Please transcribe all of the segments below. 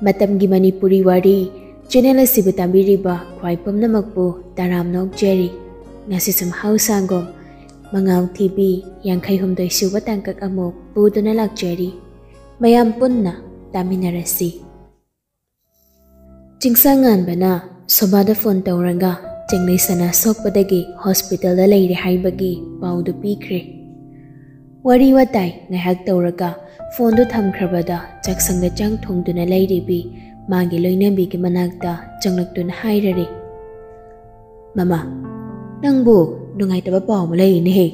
Matamgi Manipuri Wari channel asibu tambiriba khwai pumnamakpu taramnok Jerry ngasisum hausangom Mangao Thibi Yankai Humdoi Suba Tangkak Amok Buduna Lakjeri Mayam Punna Taminarasi Jingsangan Bana Sobada Phone Tauranga Jenglei Sana Sokpadagi Hospital da Leire Haibagi Paudu Pikre Wari Watai Ngahak Tauraga Phone du Thamkrabada Jaksangda Jang Thongduna Leiribi Magi Loinabi ki Manakta Janglakduna Hairari Mama Nangbu Nungai taba pao mo lay ni he.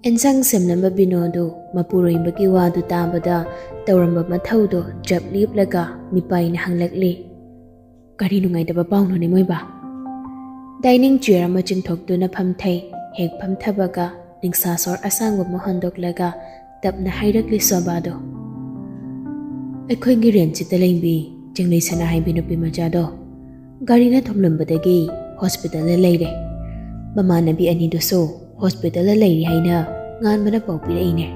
Ensang semnamba binodo mapuroi bagi wadu tabada tauramba mathaudo jab lip laga mipai na hanglakli. Kari nungai taba pao no ni moy ba. Dining chair ma chingthok do na phamthai hek phamthabaga ningsa sor asangwa mo handok laga tap na hairakli sobado. Akhoi gi ren chita lengbi jinglei sana hai binopi majado. Gari na thomlambadagi hospital la leire. Mama nabi ani doso hospital la leiri haina ngan mana pawpira ine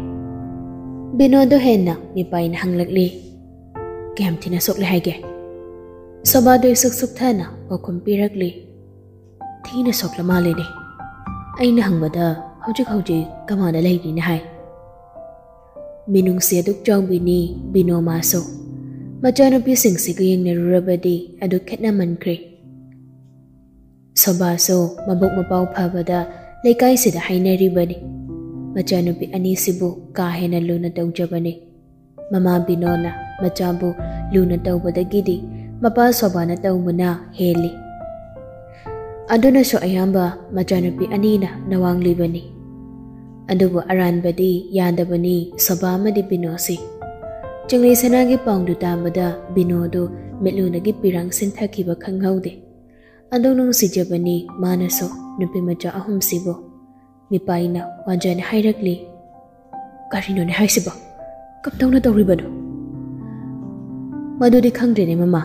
binodo henna mi paina hanglakli kem thina sokle haige sobado suk thana o kompirakli thina sokla male ne aina hangbada hauji kamana leiri na hai minung se duk jong bini bino maso machana pi singsi giyeng ne rurabadi adu khetna mankre Sobaso mabok mapau phabada lekai sida hainari bani machanupi ani sibu kahena luna taujabani mama binona machabu luna taubadagidi mapa sobana taumuna heli aduna so ayamba machanupi anina nawangli bani adubu aranbadi yadabani sobamadi binosi jingli sanagi paungdu tambada binodo metlunagi pirang sinthakiba khanghaude Andong nung si Jabani manaso nupi maja ahum sibo mipaina wanjan hairakli karino ne haisibo kaptong na tawribado madudi khangdre ne mama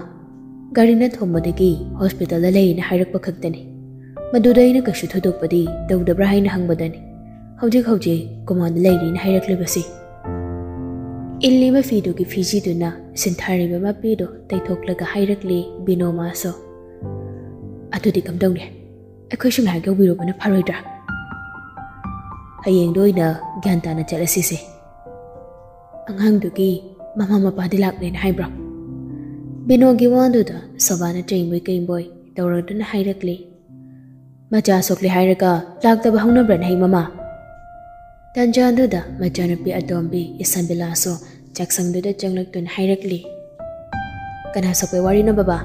garina thombadagi hospital la leina hairakpa khaktani madudaina kashu thodokpadi tawdabra haina hangbadani hauji command leiri na hairakli illiba fido ki fiji duna sinthariba mapido taithoklaga hairakli binoma so Adudi kamdongni akhoi sum ha gawbiro bana pharoidra hayeng doina gyanta na chalasi se anghang dugi mama mapa dilak len haibra binogi wandu da sabana chaimoi kaimboy tawraduna hairakli macha sokli hairaka laktaba hongna bran hai mama tanjandu da macha napi adombi isanbilaso jaksangdu da janglaktun hairakli kana sokwe wari na baba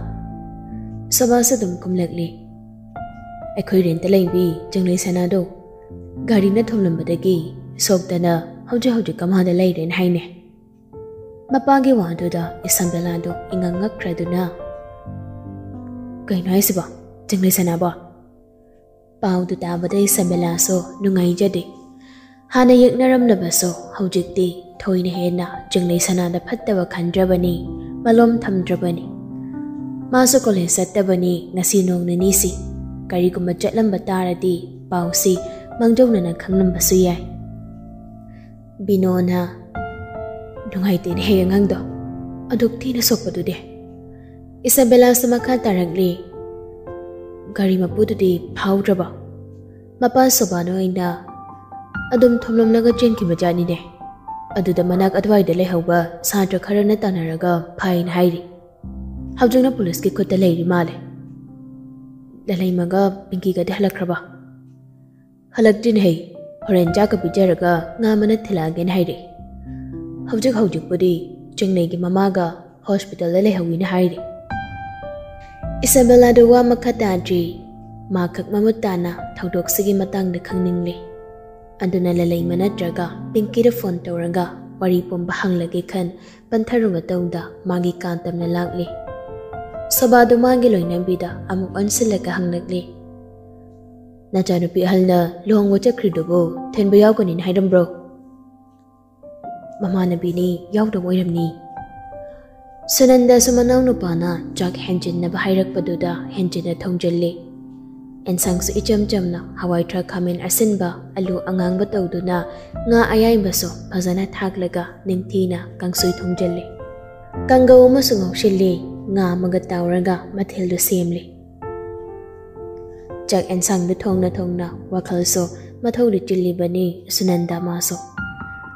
Sabasa dum kumlakli Akhoi renta lengbi janglei sanado gari na thomlambadagi sokdana hauji kamada leiren haine mapagi wadu da isambelado ingangak khraduna kainai siba janglei sanaba paudu tabada isambelaso nungai jade hana yeknaram labaso haujikti thoine hena janglei sanada phattaba khandrabani malom thamdrabani Maso college sattabani ngasi nong nanisi kari kuma chatlamba taradi pausi mangjongna na khanglamba su yai binona dungai tin he ngangdo aduk thina sokpadu de Isabella samakha taragli gari mapudu di phaudraba mapa sobano ina adum thomlom laga chenki bajani de aduda manak adwai de lehauba sadra kharana tanaraga phain hairi Haujungna police ki khutta leiri male dalai maga pinki ga dhalakhraba halakdin hei horen jaka bijaraga ngamana thilagen haire haujuk pudi chengnei gi mamaga hospital la lehawina haire Isabella do wa makhata ji makhak mamutana thaudok sigi matang de khangningle anduna lalai manatraga pinki da phone tawranga wari pomba hanglage khan pantharunga tawda magi kantamna lakli Sabado magi loinambida amuk ansilaga hanglakli Najanupi halna luhangwa chakridobo thenba yawganin hairambro Mama nabini yawdam oiramni Sunanda sumanaw nupana jak henjin na bahairakpaduda henjin na thongjalli Ensangsu ichamchamna hawai tra khamen asinba alu angangba tawduna nga ayaybaso phajana thaklaga ningthina kangsui thongjalli Kangau amasung hausilli nga amaga tauraga mathildu semli. Chak ensang du thongna wakhalso mathaudu chillibani Sunanda maso.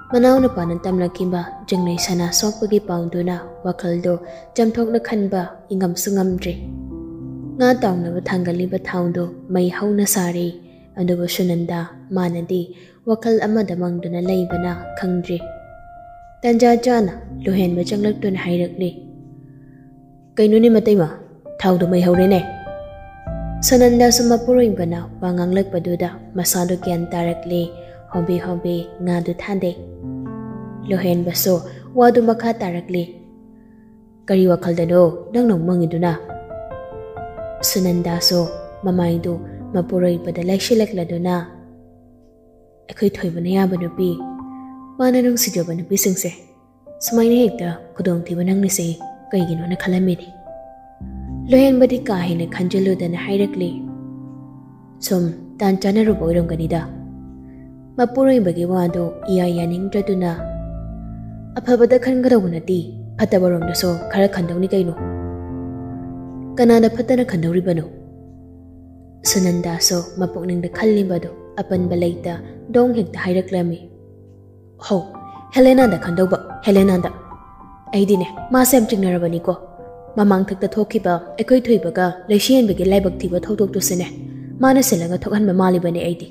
Manaw na panan tamlakiba jengnay sana sokpagi paunduna wakhaldo jamthokna khanba ingam sungamdri. Nga taungna bathangaliba thaundo may hauna sari aduba Sunanda manadi wakal amada mangduna laybana khangdri. Tanja jana luhen ba changlaktun hairakli. Kainu ni matayma thaudo may haurene. Sunanda sumapuroy bana panganglak paduda masado kyan tarakli hobi nga du thande. Luhen baso wadu makha tarakli. Kari wakal dano nang nang mangiduna. Sunanda so mamaydo mapuroy padalay silakladuna. Ako'y thoy banaya banupi. Mana nung si Joba nupi singse. Sumay na higda kudong tiba nang nisi kay gino na kalamini. Luhen ba di kahin na kanjaluda na hairakli. Sum tancha na rubo irong ganida. Mapuroy bagi wado iyayaning draduna. Apabada kan gadaw na di patabarong na so kara kandaw ni kaino. Kanada pata na kandaw riba no. Sunanda so mapukning da kalibado apan balayta dong higda hairaklami. Ho, Helena da kandaw ba? Helena da. Ay di ne, masem chignarabani ko. Mamang thakta thokiba, ako'y thoy baga, layshiyan bagi laybag tiba thotok to sine. Mana sila nga thokhan mamali ba ni ay di.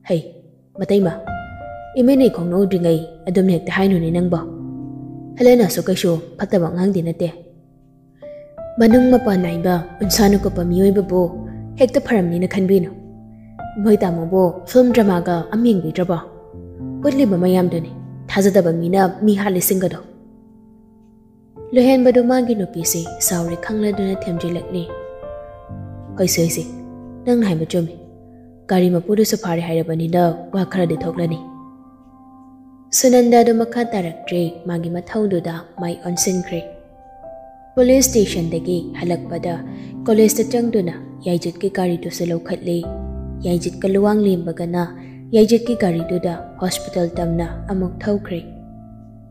Hey, matay ma. Iminay kong noodri ngay, adum hekta haino ni nang ba. Helena so kaysyo, patabang hang di nate. Manang mapanay ba, unsano ko pa miyoy ba bo, hekta param ni na kanbino. Moy tamo bo, film drama ga aming bidra ba. Utli ba mayam duni, thazadaba mina mi halising gado. Luhen ba dumagi no pisi, sauri kangla duna temjilakni. Hoy soisi, nang nahay machumi. Gari mapudo sa pari hairabani na wakara di thoklani. Sunanda do makatarakdre magi mathaudo da may onsinkre. Police station dagi halakpada college ta changduna yaijit ki gari to sa lawkhatli. Yaijit kaluwang limbaga na Yajit ki gari duda hospital tamna amok thawkre.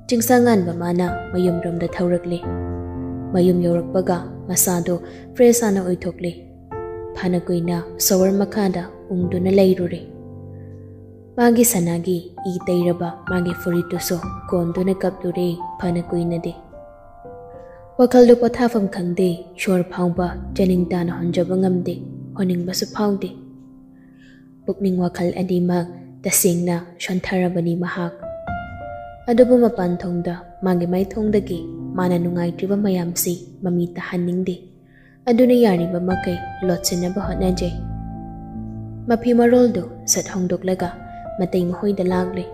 Chingsangan ba mana mayum rom da thawrakli. Mayum yorakbaga masado fresh ana oithokli. Phana kuina sawar makada ungduna layrure. Magi sanagi I tairaba magi furito so konduna kaplure phana kuina de. Wakaldo pathafam khangde shor phawba janing dana honjaba ngamde honing basu phawde. Pukning wakal adimag tasing na shantarabani mahak. Adobo mapan thongda magi may thongdagi mana nungay triba mayamsi mamita haningdi. Aduna yari ba makay lotsin na bahot na jay. Mapi maroldo sat hongdok laga matay mahoy dalagli.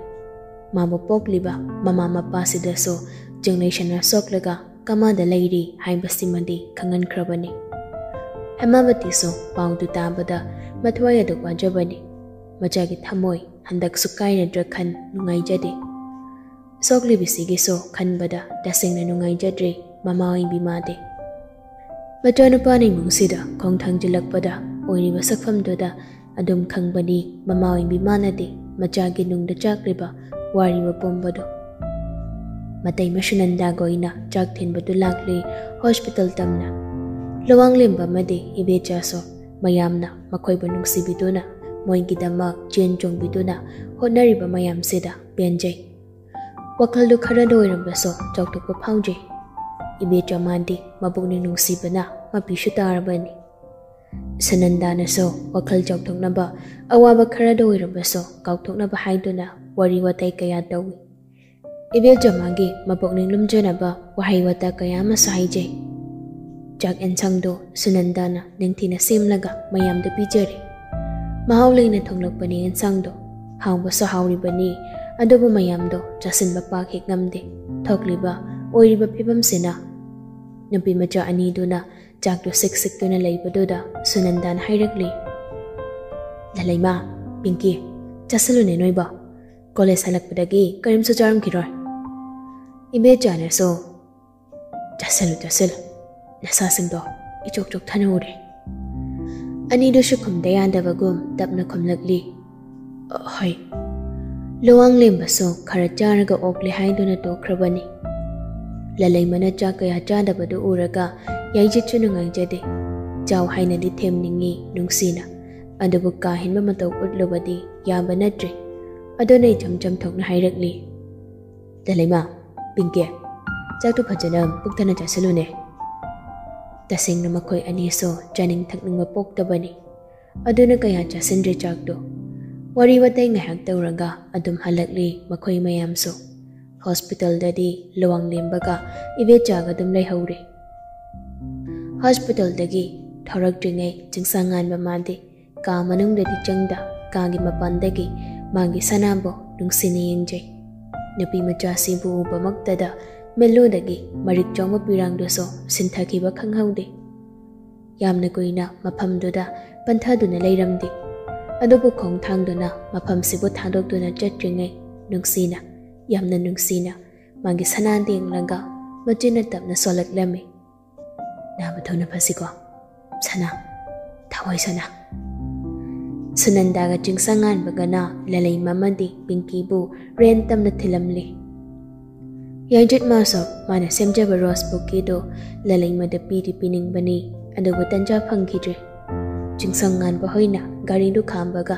Mamupok liba mama mapasida so generation na sok laga kama dalayri hay basimandi kangan krabani. Hemabati so paudu tabada matwaya do wajabani. Majagi thamoy handak sukay na drakhan nungay jadi. Sokli bisigi so kanbada dasing na nungay jadre mamawing bimade. Matano pa na mungsida kong tangjilakpada o inibasakfam doda adum kangbani mamawing bimanade majagi nung dachakriba wari mapombado. Matay masyunanda goy na jagtin badulagli hospital tamna. Lawang limba madi ibecha so mayam na makoy banung sibido na. Moy gidama jen jong biduna honariba mayam seda benjay. Wakaldo kharado irambaso joktok pa phaunje. Ibe jamandi mabugni nungsibana mapishu tarabani. Sunanda na so wakal joktok na ba awaba kharado irambaso kautok na ba haiduna wari watay kaya dawi. Ibe jamagi mabugni lumjana ba wahay wata kaya masahijay. Jag ensangdo Sunanda na ningtina simlaga mayam da pijari. Mahawlay na thonglakpani ensangdo hawba sa hawribani adobo mayamdo jasin bapakik ngamde thokliba oiriba pibamsina nabi maja ani duna jakdo siksik duna leibadoda Sunandan hairakli. Dalayma Pinky jasalu ne noiba college halakpadagi karim sujaram kiroi. Ibe jana so jasalu nasasingdo ichok chok thanure. Ani do shukum dayandabagum tapna kumlagli. Hoy. Luwang limba so kharajaraga okli haiduna to krabani. ꯂꯂꯩꯃꯅ ꯆꯥꯛ ꯀꯌꯥ ꯆꯥꯗꯕꯗꯨ ꯎꯔꯒ ꯌꯥꯏꯖꯠꯁꯨ ꯅꯨꯡꯉꯥꯏꯖꯗꯦ ꯆꯥꯎ ꯍꯥꯏꯅꯗꯤ ꯊꯦꯝꯅꯤꯡꯉꯤ ꯅꯨꯡꯁꯤꯅ ꯑꯗꯨꯕꯨ ꯀꯥ ꯍꯦꯟꯕ ꯃꯇꯧ ꯎꯠꯂꯨꯕꯗꯤ ꯌꯥꯕ ꯅꯠꯇ꯭ꯔꯦ ꯑꯗꯨꯅ ꯏꯆꯝ ꯆꯝꯊꯣꯛꯅ ꯍꯥꯏꯔꯛꯂꯤ ꯂꯂꯩꯃ ꯄꯤꯡꯀꯤ ꯆꯥꯛꯇꯨ ꯐꯖꯅ ꯄꯨꯛꯊꯟꯅ ꯆꯥꯁꯤꯜꯂꯨꯅꯦ ꯇꯁꯦꯡꯅ ꯃꯈꯣꯏ ꯑꯅꯤꯁꯨ ꯆꯥꯅꯤꯡ ꯊꯛꯅꯤꯡꯕ ꯄꯣꯛꯇꯕꯅꯤ ꯑꯗꯨꯅ ꯀꯌꯥ ꯆꯥꯁꯤꯟꯗ꯭ꯔꯦ ꯆꯥꯛꯇꯨ ꯋꯥꯔꯤ ꯋꯥꯇꯥꯏ ꯉꯥꯏꯍꯥꯛ ꯇꯧꯔꯒ ꯑꯗꯨꯝ ꯍꯜꯂꯛꯂꯤ ꯃꯈꯣꯏ ꯃꯌꯥꯝꯁꯨ ꯍꯣꯁꯄꯤꯇꯥꯜꯗꯗꯤ ꯂꯨꯋꯥꯡ ꯂꯦꯝꯕꯒ ꯏꯕꯦꯆꯥꯒ ꯑꯗꯨꯝ ꯂꯩꯍꯧꯔꯦ ꯍꯣꯁꯄꯤꯇꯥꯜꯗꯒꯤ ꯊꯧꯔꯛꯇ꯭ꯔꯤꯉꯩ ꯆꯤꯡꯁꯥꯡꯉꯥꯟꯕ ꯃꯥꯗꯤ ꯀꯥ ꯃꯅꯨꯡꯗꯗꯤ ꯆꯪꯗ ꯀꯥꯒꯤ ꯃꯄꯥꯟꯗꯒꯤ ꯃꯥꯒꯤ ꯁꯅꯥꯕꯨ ꯅꯨꯡꯁꯤꯅ ꯌꯦꯡꯖꯩ ꯅꯨꯄꯤ ꯃꯆꯥꯁꯤꯕꯨ ꯎꯕꯃꯛꯇꯗ ꯃꯦꯜꯂꯣꯗꯒꯤ ꯃꯔꯤꯛ ꯆꯥꯎꯕ ꯄꯤꯔꯥꯡꯗꯨꯁꯨ ꯁꯤꯟꯊꯈꯤꯕ ꯈꯪꯍꯧꯗꯦ ꯌꯥꯝꯅ ꯀꯨꯏꯅ ꯃꯐꯝꯗꯨꯗ ꯄꯟꯊꯗꯨꯅ ꯂꯩꯔꯝꯗꯦ ꯑꯗꯨꯕꯨ ꯈꯣꯡꯊꯥꯡꯗꯨꯅ ꯃꯐꯝꯁꯤꯕꯨ ꯊꯥꯗꯣꯛꯇꯨꯅ ꯆꯠꯇ꯭ꯔꯤꯉꯩ ꯅꯨꯡꯁꯤꯅ ꯌꯥꯝꯅ ꯅꯨꯡꯁꯤꯅ ꯃꯥꯒꯤ ꯁꯅꯥꯗ ꯌꯦꯡꯂꯒ ꯃꯆꯤꯟꯅ ꯇꯞꯅ ꯁꯣꯜꯂꯛꯂꯝꯃꯤ ꯅꯥꯕ ꯊꯨꯅ ꯐꯁꯤꯀꯣ ꯁꯅꯥ ꯊꯋꯥꯏ ꯁꯅꯥ ꯁꯨꯅꯟꯗꯥꯒ ꯆꯤꯡꯁꯥꯡꯉꯥꯟꯕꯒꯅ ꯂꯂꯩꯃ ꯑꯃꯗꯤ ꯄꯤꯡꯀꯤꯕꯨ ꯔꯦꯟ ꯇꯝꯅ ꯊꯤꯜꯂꯝꯂꯤ ꯌꯥꯏꯖꯠ ꯃꯥꯁꯨ ꯃꯥꯅ ꯁꯦꯝꯖꯕ ꯔꯣꯁ ꯕꯨꯛꯀꯤꯗꯨ ꯂꯂꯩꯃꯗ ꯄꯤꯗꯤ ꯄꯤꯅꯤꯡꯕꯅꯤ ꯑꯗꯨꯕꯨ ꯇꯟꯖꯥ ꯐꯪꯈꯤꯗ꯭ꯔꯦ ꯆꯤꯡꯁꯥꯡꯉꯥꯟꯕ ꯍꯣꯏꯅ ꯒꯥꯔꯤꯗꯨ ꯈꯥꯝꯕꯒ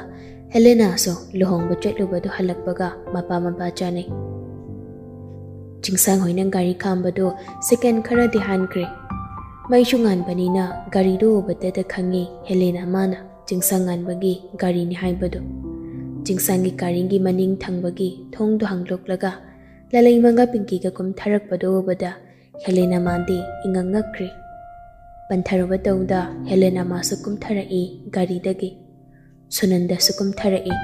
ꯍꯦꯂꯦꯅꯥꯁꯨ ꯂꯨꯍꯣꯡꯕ ꯆꯠꯂꯨꯕꯗꯨ ꯍꯜꯂꯛꯄꯒ ꯃꯄꯥ ꯆꯥꯅꯩ ꯆꯤꯡꯁꯥꯡ ꯍꯣꯏꯅ ꯒꯥꯔꯤ ꯈꯥꯝꯕꯗꯨ ꯁꯦꯀꯦꯟ ꯈꯔꯗꯤ ꯍꯥꯟꯈ꯭ꯔꯦ ꯃꯩꯁꯨ ꯉꯥꯟꯕꯅꯤꯅ ꯒꯥꯔꯤꯗꯨ ꯎꯕꯗꯇ ꯈꯪꯉꯤ ꯍꯦꯂꯦꯅꯥ ꯃꯥꯅ ꯆꯤꯡꯁꯥꯡꯉꯥꯟꯕꯒꯤ ꯒꯥꯔꯤꯅꯤ ꯍꯥꯏꯕꯗꯨ ꯆꯤꯡꯁꯥꯡꯒꯤ ꯒꯥꯔꯤꯒꯤ ꯃꯅꯤꯡ ꯊꯪꯕꯒꯤ ꯊꯣꯡꯗꯨ ꯍꯥꯡꯗꯣꯛꯂꯒ ꯂꯂꯩꯃꯒ ꯄꯤꯡꯀꯤꯒ ꯀꯨꯝꯊꯔꯛꯄꯗꯨ ꯎꯕꯗ ꯍꯦꯂꯦꯅꯥ ꯃꯥꯗꯤ ꯏꯉꯛ ꯉꯛꯈ꯭ꯔꯦ ꯄꯟꯊꯔꯨꯕ ꯇꯧꯗ ꯍꯦꯂꯦꯅꯥ ꯃꯥꯁꯨ ꯀꯨꯝꯊꯔꯛꯏ ꯒꯥꯔꯤꯗꯒꯤ ꯁꯨꯅꯟꯗꯥꯁꯨ ꯀꯨꯝꯊꯔꯛꯏ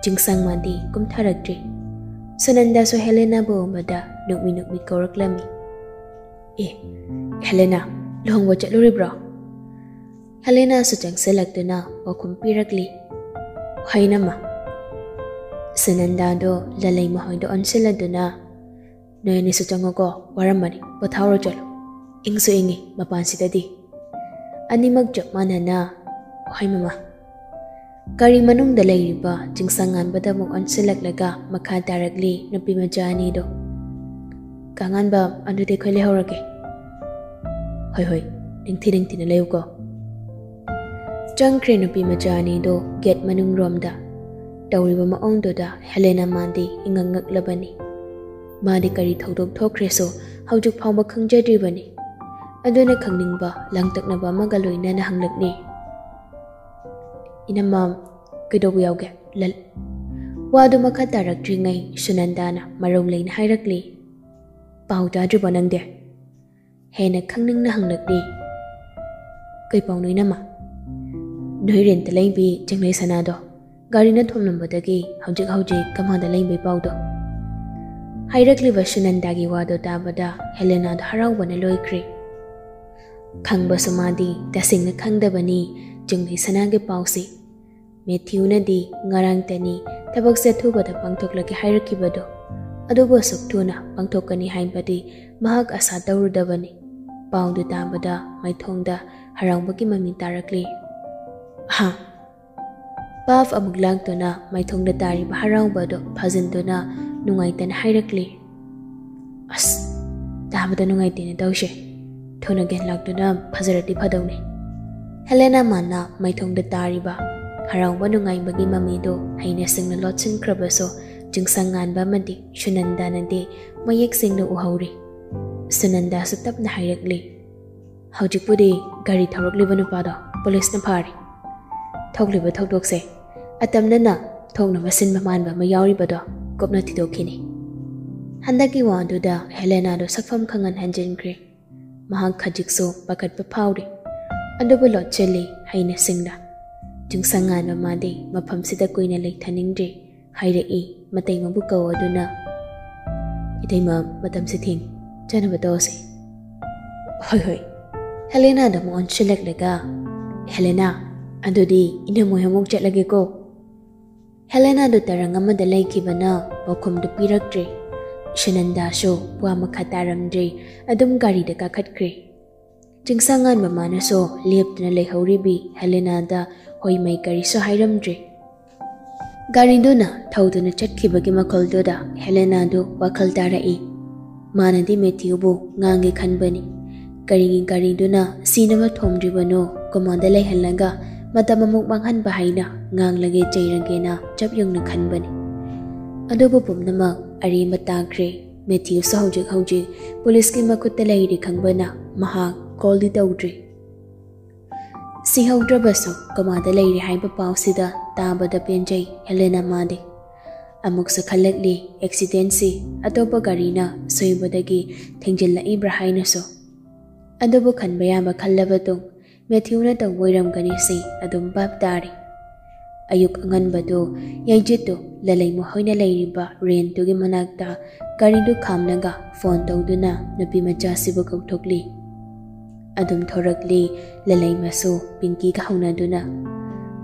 ꯆꯤꯡꯁꯥꯡ ꯃꯥꯗꯤ ꯀꯨꯝꯊꯔꯛꯇ꯭ꯔꯤ ꯁꯨꯅꯟꯗꯥꯁꯨ ꯍꯦꯂꯦꯅꯥꯕꯨ ꯎꯕꯗ ꯅꯨꯛꯃꯤ ꯀꯧꯔꯛꯂꯝꯃꯤ ꯍꯦꯂꯦꯅꯥ ꯂꯨꯍꯣꯡꯕ ꯆꯠꯂꯨꯔꯤꯕ꯭ꯔꯣ ꯍꯦꯂꯦꯅꯥꯁꯨ ꯆꯪꯁꯤꯜꯂꯛꯇꯨꯅ ꯄꯥꯎꯈꯨꯝ ꯄꯤꯔꯛꯂꯤ ꯍꯩꯅꯝꯃ ꯁꯨꯅꯟꯗꯥꯗꯣ ꯂꯂꯩꯃ ꯍꯣꯏꯗ ꯑꯣꯟꯁꯤꯜꯂꯗꯨꯅ ꯅꯣꯏ ꯑꯅꯤꯁꯨ ꯆꯪꯉꯣꯀꯣ ꯋꯥꯔꯝꯃꯅꯤ ꯄꯣꯊꯥꯎꯔ ꯆꯠꯂꯣ ꯏꯪꯁꯨ ꯏꯪꯉꯤ ꯃꯄꯥꯟꯁꯤꯗꯗꯤ ꯑꯅꯤꯃꯛ ꯆꯞ ꯃꯥꯟꯅꯅ ꯍꯣꯏ ꯃꯃꯥ ꯒꯥꯔꯤ ꯃꯅꯨꯡꯗ ꯂꯩꯔꯤꯕ ꯆꯤꯡꯁꯥꯡꯉꯥꯟꯕꯗ ꯑꯃꯨꯛ ꯑꯣꯟꯁꯤꯜꯂꯛꯂꯒ ꯃꯈꯥ ꯇꯥꯔꯛꯂꯤ ꯅꯨꯄꯤ ꯃꯆꯥ ꯑꯅꯤꯗꯣ ꯀꯥꯡꯉꯥꯟꯕ ꯑꯗꯨꯗꯤ ꯑꯩꯈꯣꯏ ꯂꯩꯍꯧꯔꯒꯦ ꯍꯣꯏ ꯅꯤꯡꯊꯤꯅ ꯂꯩꯌꯨꯀꯣ ꯆꯪꯈ꯭ꯔꯦ ꯅꯨꯄꯤ ꯃꯆꯥ ꯑꯅꯤꯗꯣ ꯒꯦꯠ ꯃꯅꯨꯡꯔꯣꯝꯗ ꯇꯧꯔꯤꯕ ꯃꯑꯣꯡꯗꯨꯗ ꯍꯦꯂꯦꯅꯥ ꯃꯥꯗꯤ ꯏꯉꯛ ꯉꯛꯂꯕꯅꯤ ꯃꯥꯗꯤ ꯀꯔꯤ ꯊꯧꯗꯣꯛ ꯊꯣꯛꯈ꯭ꯔꯦꯁꯨ ꯍꯧꯖꯤꯛ ꯐꯥꯎꯕ ꯈꯪꯖꯗ꯭ꯔꯤꯕꯅꯤ ꯑꯗꯨꯅ ꯈꯪꯅꯤꯡꯕ ꯂꯥꯡꯇꯛꯅꯕ ꯑꯃꯒ ꯂꯣꯏꯅꯅ ꯍꯪꯂꯛꯂꯤ ꯏꯅꯝꯃ ꯀꯩꯗꯧꯕ ꯌꯥꯎꯒꯦ ꯋꯥꯗꯨ ꯃꯈꯥ ꯇꯥꯔꯛꯇ꯭ꯔꯤꯉꯩ ꯁꯨꯅꯟꯗꯥꯅ ꯃꯔꯧ ꯂꯩꯅ ꯍꯥꯏꯔꯛꯂꯤ ꯄꯥꯎ ꯇꯥꯗ꯭ꯔꯤꯕꯣ ꯅꯪꯗꯤ ꯍꯦꯟꯅ ꯈꯪꯅꯤꯡꯅ ꯍꯪꯂꯛꯂꯤ ꯀꯩ ꯄꯥꯎꯅꯣ ꯏꯅꯝꯃ ꯅꯣꯏ ꯔꯦꯟꯇ ꯂꯩꯕꯤ ꯆꯦꯡꯂꯩ ꯁꯅꯥꯗꯣ ꯒꯥꯔꯤꯅ ꯊꯣꯝꯂꯝꯕꯗꯒꯤ ꯍꯧꯖꯤꯛ ꯀꯃꯥꯗ ꯂꯩꯕꯩ ꯄꯥꯎꯗꯣ ꯍꯥꯏꯔꯛꯂꯤꯕ ꯁꯨꯅꯟꯗꯥꯒꯤ ꯋꯥꯗꯣ ꯇꯥꯕꯗ ꯍꯦꯂꯦꯅꯥꯗꯣ ꯍꯔꯥꯎꯕꯅ ꯂꯣꯏꯈ꯭ꯔꯦ ꯈꯪꯕꯁꯨ ꯃꯥꯗꯤ ꯇꯁꯦꯡꯅ ꯈꯪꯗꯕꯅꯤ ꯆꯦꯡꯂꯩ ꯁꯅꯥꯒꯤ ꯄꯥꯎꯁꯤ ꯃꯦꯊ꯭ꯌꯨꯅꯗꯤ ꯉꯔꯥꯡꯇꯅꯤ ꯊꯕꯛꯁꯦ ꯑꯊꯨꯕꯗ ꯄꯥꯡꯊꯣꯛꯂꯒꯦ ꯍꯥꯏꯔꯛꯈꯤꯕꯗꯣ ꯑꯗꯨꯕꯨ ꯑꯁꯨꯛ ꯊꯨꯅ ꯄꯥꯡꯊꯣꯛꯀꯅꯤ ꯍꯥꯏꯕꯗꯤ ꯃꯍꯥꯛ ꯑꯁꯥ ꯇꯧꯔꯨꯗꯕꯅꯤ ꯄꯥꯎꯗꯨ ꯇꯥꯕꯗ ꯃꯥꯏꯊꯣꯡꯗ ꯍꯔꯥꯎꯕꯒꯤ ꯃꯃꯤ ꯇꯥꯔꯛꯂꯤ ꯄꯥꯐ ꯑꯃꯨꯛ ꯂꯥꯛꯇꯨꯅ ꯃꯥꯏꯊꯣꯡꯗ ꯇꯥꯔꯤꯕ ꯍꯔꯥꯎꯕꯗꯣ ꯐꯥꯖꯤꯟꯗꯨꯅ ꯅꯨꯡꯉꯥꯏꯇꯅ ꯍꯥꯏꯔꯛꯂꯤ ꯑꯁ ꯇꯥꯕꯗ ꯅꯨꯡꯉꯥꯏꯇꯦꯅ ꯇꯧꯁꯦ ꯊꯨꯅ ꯒꯦꯟ ꯂꯥꯛꯇꯨꯅ ꯐꯖꯔꯗꯤ ꯐꯗꯧꯅꯤ ꯍꯦꯂꯦꯅꯥ ꯃꯥꯅ ꯃꯥꯏꯊꯣꯡꯗ ꯇꯥꯔꯤꯕ ꯍꯔꯥꯎꯕ ꯅꯨꯡꯉꯥꯏꯕꯒꯤ ꯃꯃꯤꯗꯣ ꯍꯩꯅ ꯁꯤꯡꯅ ꯂꯣꯠꯁꯤꯟꯈ꯭ꯔꯕꯁꯨ ꯆꯤꯡꯁꯥꯡꯉꯥꯟꯕ ꯑꯃꯗꯤ ꯁꯨꯅꯟꯗꯥꯅꯗꯤ ꯃꯌꯦꯛ ꯁꯦꯡꯅ ꯎꯍꯧꯔꯤ ꯁꯨꯅꯟꯗꯥꯁꯨ ꯇꯞꯅ ꯍꯥꯏꯔꯛꯂꯤ ꯍꯧꯖꯤꯛꯄꯨꯗꯤ ꯒꯥꯔꯤ ꯊꯧꯔꯛꯂꯤꯕ ꯅꯨꯄꯥꯗꯣ ꯄꯨꯂꯤꯁꯅ ꯐꯥꯔꯤ ꯊꯣꯛꯂꯤꯕ ꯊꯧꯗꯣꯛꯁꯦ ꯑꯇꯝꯅꯅ ꯊꯣꯛꯅꯕ ꯁꯤꯟꯕ ꯃꯥꯟꯕ ꯑꯃ ꯌꯥꯎꯔꯤꯕꯗꯣ ꯀꯨꯞꯅ ꯊꯤꯗꯣꯛꯈꯤꯅꯤ ꯍꯟꯗꯛꯀꯤ ꯋꯥꯗꯨꯗ ꯍꯦꯂꯦꯅꯥꯗꯣ ꯁꯛꯐꯝ ꯈꯪꯍꯟ ꯍꯟꯖꯤꯟꯈ꯭ꯔꯦ ꯃꯍꯥꯛ ꯈꯖꯤꯛꯁꯨ ꯄꯥꯈꯠꯄ ꯐꯥꯎꯔꯤ ꯑꯗꯨꯕꯨ ꯂꯣꯠꯁꯤꯜꯂꯤ ꯍꯩꯅ ꯁꯤꯡꯅ ꯆꯤꯡꯁꯥꯡꯉꯥꯟꯕ ꯃꯥꯗꯤ ꯃꯐꯝꯁꯤꯗ ꯀꯨꯏꯅ ꯂꯩꯊꯅꯤꯡꯗ꯭ꯔꯦ ꯍꯥꯏꯔꯛꯏ ꯃꯇꯩꯃꯕꯨ ꯀꯧꯗꯨꯅ ꯏꯇꯩꯃ ꯃꯇꯝꯁꯤ ꯊꯦꯡꯉꯤ ꯆꯥꯅꯕ ꯇꯧꯔꯁꯤ ꯍꯣꯏ ꯍꯦꯂꯦꯅꯥꯗ ꯑꯃꯨꯛ ꯑꯣꯟꯁꯤꯜꯂꯛꯂꯒ ꯍꯦꯂꯦꯅꯥ ꯑꯗꯨꯗꯤ ꯏꯅꯝꯃꯣꯏ ꯑꯃꯨꯛ ꯆꯠꯂꯒꯦꯀꯣ ꯍꯦꯂꯦꯅꯥꯗꯨ ꯇꯔꯪ ꯑꯃꯗ ꯂꯩꯈꯤꯕꯅ ꯄꯥꯎꯈꯨꯝꯗꯨ ꯄꯤꯔꯛꯇ꯭ꯔꯦ ꯁꯨꯅꯟꯗꯥꯁꯨ ꯋꯥ ꯃꯈꯥ ꯇꯥꯔꯝꯗ꯭ꯔꯦ ꯑꯗꯨꯝ ꯒꯥꯔꯤꯗ ꯀꯥꯈꯠꯈ꯭ꯔꯦ ꯆꯤꯡꯁꯥꯡꯉꯥꯟꯕ ꯃꯥꯅꯁꯨ ꯂꯦꯞꯇꯨꯅ ꯂꯩꯍꯧꯔꯤꯕꯤ ꯍꯦꯂꯦꯅꯥꯗ ꯍꯣꯏ ꯃꯩ ꯀꯔꯤꯁꯨ ꯍꯥꯏꯔꯝꯗ꯭ꯔꯦ ꯒꯥꯔꯤꯗꯨꯅ ꯊꯧꯗꯨꯅ ꯆꯠꯈꯤꯕꯒꯤ ꯃꯈꯣꯜꯗꯨꯗ ꯍꯦꯂꯦꯅꯥꯗꯨ ꯋꯥꯈꯜ ꯇꯥꯔꯛꯏ मानदी मेथ्यूबु ngange khanbani karingi kariduna sinama thomdribano komanda leihalaga matamamuk manghanba haina nganglage chairangena chabyungna khanbani adobo pumnama arimba takre Matthew sa hujik police ki makutta leiri khangbana maha call di tawdri si haudrabaso komanda leiri haiba pausida tabada penjai Helena made amuk sa khalakli accident si atopa garina soibadagi thengjilla ibrahina so adobo khanba yamba khallabatung Matthew na tawairam gani si adum bab tari ayuk anganbado yaijito lalai mo hoina leiriba ren tugi manakta garidu khamnaga phone tawduna nupi macha sibu kauthokli adum thorakli lalai maso pinki ka haunaduna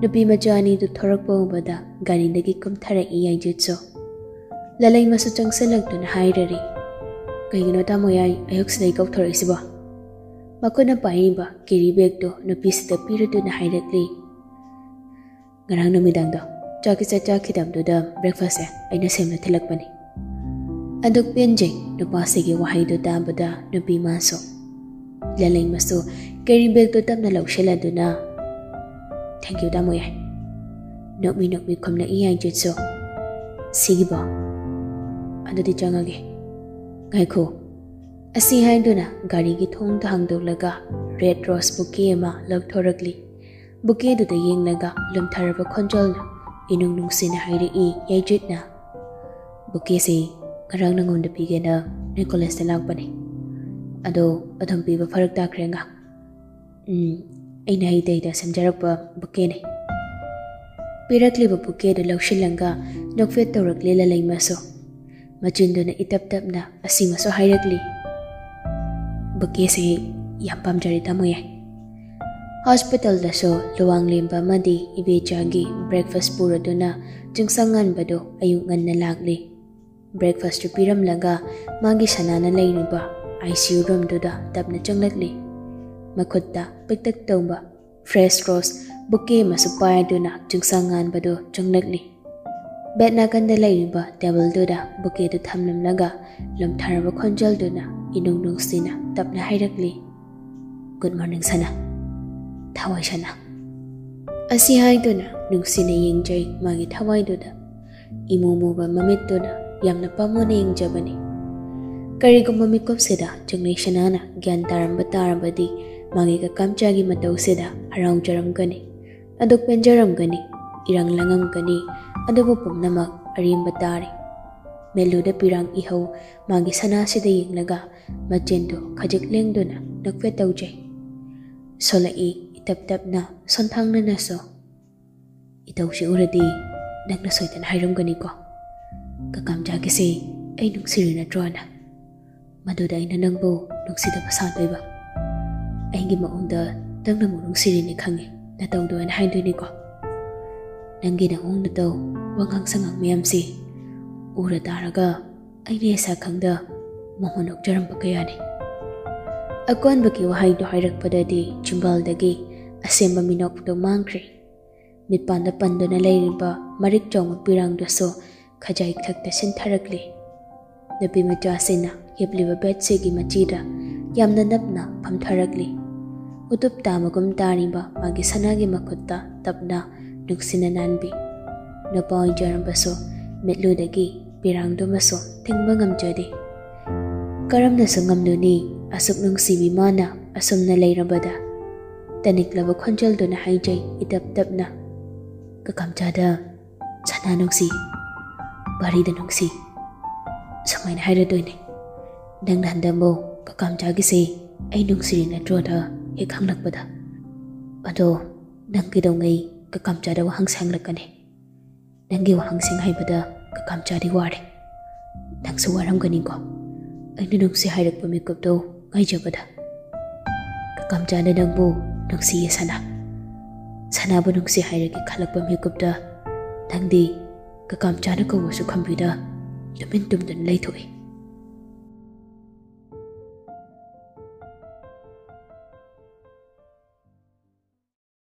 nupi machani du thorakpa bada garindagi kumthara I yaijitso lalai maso changsalakduna hairari kaigino tamoyai ayuk sidai kauthorisiba makona paiba kiri bag do nupi sida piraduna hairakli ngarang numidang do chaki cha khidamduda breakfast aina semna thilakpani aduk penjai nupa sigi wahai do tabada nupi maso lalai maso carry bag do tamna lawsheladuna thank you damoya nokmi khomna iyai jutso sigi ba adudi changage gaikho asi haiduna gari gi thong thangdolaga red rose bouquet ma lagthorakli bouquet du da yenglaga lumtharaba khonjol inung nungsina hairi I yaijitna bouquet se garang nangonda pigena Nicholas ta lakpani ado adham piba farak takrenga aina hidai da samjarakpa bouquet ne pirakliba bouquet du lawshilanga nokfet tawrakli lalai maso machinduna itap tapna asimaso hairakli bouquet se yam pamjari tamoya hospital da so luwang lemba madi ibechagi breakfast puraduna jingsangan bado ayung nganna lagli breakfast tu piram laga magi sanana leiriba ICU room duda tapna changlakli makhutta piktak tawba fresh rose bouquet masupaya duna jingsangan bado changlakli betna kanda leiriba table duda bouquet du thamlam laga lumtharaba khonjal duna inung nungsina tapna hairakli good morning sana thawai sana asi haiduna nungsina yengjai magi thawai duda imuba mamit duda yamna pamone yengjabani karigumba mikop seda jangnai sanana gyan tarambadi magi ka kamchagi matau seda harau jaramgani aduk penjaramgani irang langamgani adubu pumnamak arimba tari meluda pirang ihau magi sana sida yenglaga machendo khajik lengduna nakfe taujai solai tap na sonthang na naso itaw si uradi nagna soitan hairamgani ko kakamja gise ay nungsiri na drona maduda ay nanangbo nungsida pasatoy ba ay ngi maunda dangna mo nungsiri ni khangi na tawduan haindoy ni ko nanggi na ong na taw wangang sangang miyam si ura daraga ay niya sa khangda mahonok jaram pa kaya ni akon baki wahay do hairak padadi chimbaldagi asemba minok do mangkri mitpanda pando na leiriba marik chong pirang do so khajai thakta sintharakli nabi macha sena yebliba bed segi machida yamna napna phamtharakli utup tamagum tariba magi sanagi makhutta tapna nuksina nanbi napaw jaramba so metludagi pirang do maso thingba ngamjadi karamna sangam ni asuk nungsibi mana asumna leirabada taniklaba khonjal dona haijai itap tapna kakamchada sana nungsi bari da nungsi samaina haira doine nang handambo kakamcha gi se ai nungsiri na troda he khanglakpada ado nang gi dongai kakamcha da wahang sanglakane nang gi wahang sing haibada kakamcha di ware nang su waram gani ko ai nungsi hairak pamikop do ngai jabada kakamcha da nangbo nungsi sana sana bu nungsi hairaki khalakpa mikupda nangdi kakamcha na ko wasu khambida tumin tumdun laithoi